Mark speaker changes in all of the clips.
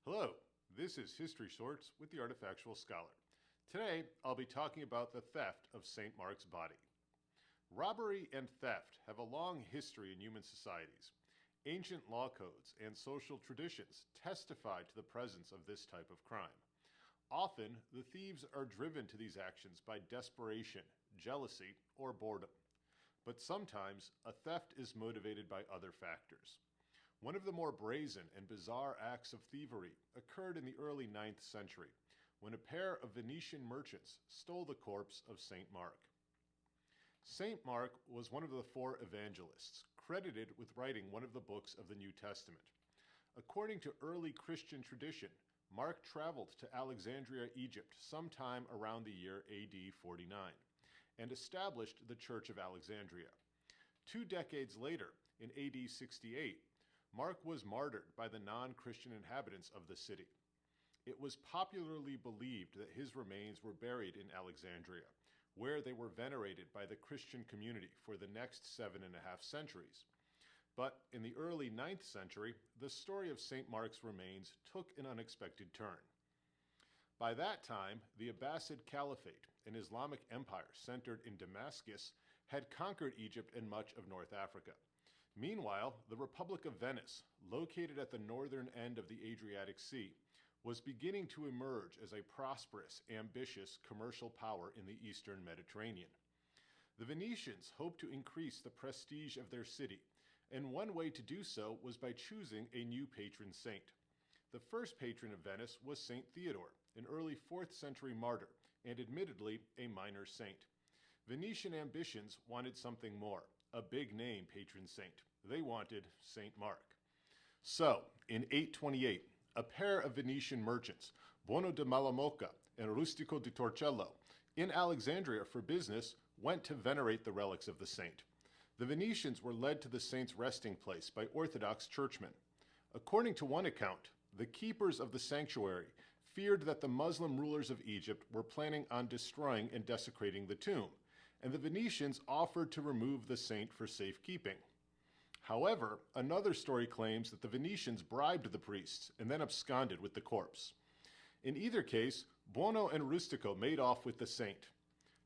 Speaker 1: Hello, this is History Shorts with the Artifactual Scholar. Today, I'll be talking about the theft of St. Mark's body. Robbery and theft have a long history in human societies. Ancient law codes and social traditions testify to the presence of this type of crime. Often, the thieves are driven to these actions by desperation, jealousy, or boredom. But sometimes, a theft is motivated by other factors. One of the more brazen and bizarre acts of thievery occurred in the early 9th century, when a pair of Venetian merchants stole the corpse of St. Mark. St. Mark was one of the four evangelists, credited with writing one of the books of the New Testament. According to early Christian tradition, Mark traveled to Alexandria, Egypt, sometime around the year AD 49, and established the Church of Alexandria. 2 decades later, in AD 68, Mark was martyred by the non-Christian inhabitants of the city. It was popularly believed that his remains were buried in Alexandria, where they were venerated by the Christian community for the next 7.5 centuries. But in the early 9th century, the story of St. Mark's remains took an unexpected turn. By that time, the Abbasid Caliphate, an Islamic empire centered in Damascus, had conquered Egypt and much of North Africa. Meanwhile, the Republic of Venice, located at the northern end of the Adriatic Sea, was beginning to emerge as a prosperous, ambitious commercial power in the eastern Mediterranean. The Venetians hoped to increase the prestige of their city, and one way to do so was by choosing a new patron saint. The first patron of Venice was St. Theodore, an early 4th century martyr, and admittedly a minor saint. Venetian ambitions wanted something more, a big-name patron saint. They wanted St. Mark. So, in 828, a pair of Venetian merchants, Buono di Malamocca and Rustico di Torcello, in Alexandria for business, went to venerate the relics of the saint. The Venetians were led to the saint's resting place by Orthodox churchmen. According to one account, the keepers of the sanctuary feared that the Muslim rulers of Egypt were planning on destroying and desecrating the tomb, and the Venetians offered to remove the saint for safekeeping. However, another story claims that the Venetians bribed the priests and then absconded with the corpse. In either case, Buono and Rustico made off with the saint.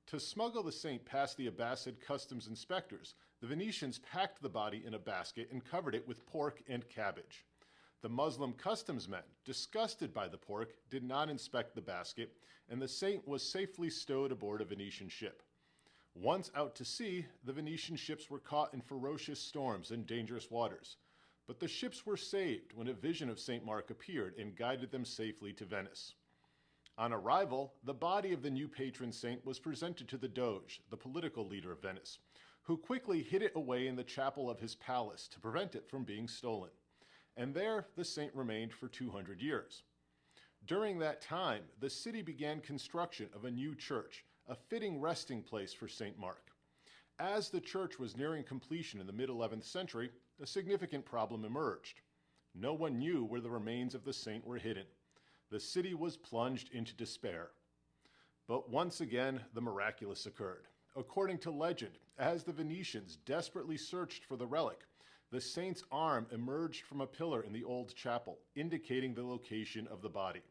Speaker 1: To smuggle the saint past the Abbasid customs inspectors, the Venetians packed the body in a basket and covered it with pork and cabbage. The Muslim customs men, disgusted by the pork, did not inspect the basket, and the saint was safely stowed aboard a Venetian ship. Once out to sea, the Venetian ships were caught in ferocious storms and dangerous waters. But the ships were saved when a vision of St. Mark appeared and guided them safely to Venice. On arrival, the body of the new patron saint was presented to the Doge, the political leader of Venice, who quickly hid it away in the chapel of his palace to prevent it from being stolen. And there the saint remained for 200 years. During that time, the city began construction of a new church, a fitting resting place for St. Mark. As the church was nearing completion in the mid-11th century, a significant problem emerged. No one knew where the remains of the saint were hidden. The city was plunged into despair. But once again, the miraculous occurred. According to legend, as the Venetians desperately searched for the relic, the saint's arm emerged from a pillar in the old chapel, indicating the location of the body.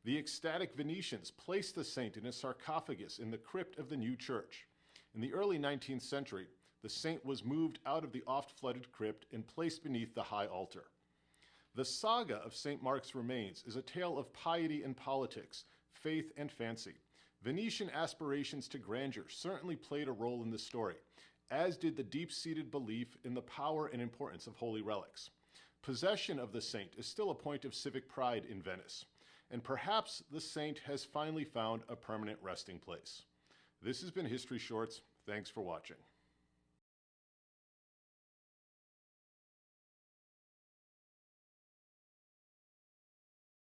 Speaker 1: The ecstatic Venetians placed the saint in a sarcophagus in the crypt of the new church. In the early 19th century, the saint was moved out of the oft-flooded crypt and placed beneath the high altar. The saga of St. Mark's remains is a tale of piety and politics, faith and fancy. Venetian aspirations to grandeur certainly played a role in the story, as did the deep-seated belief in the power and importance of holy relics. Possession of the saint is still a point of civic pride in Venice, and perhaps the saint has finally found a permanent resting place. This has been History Shorts. Thanks for watching.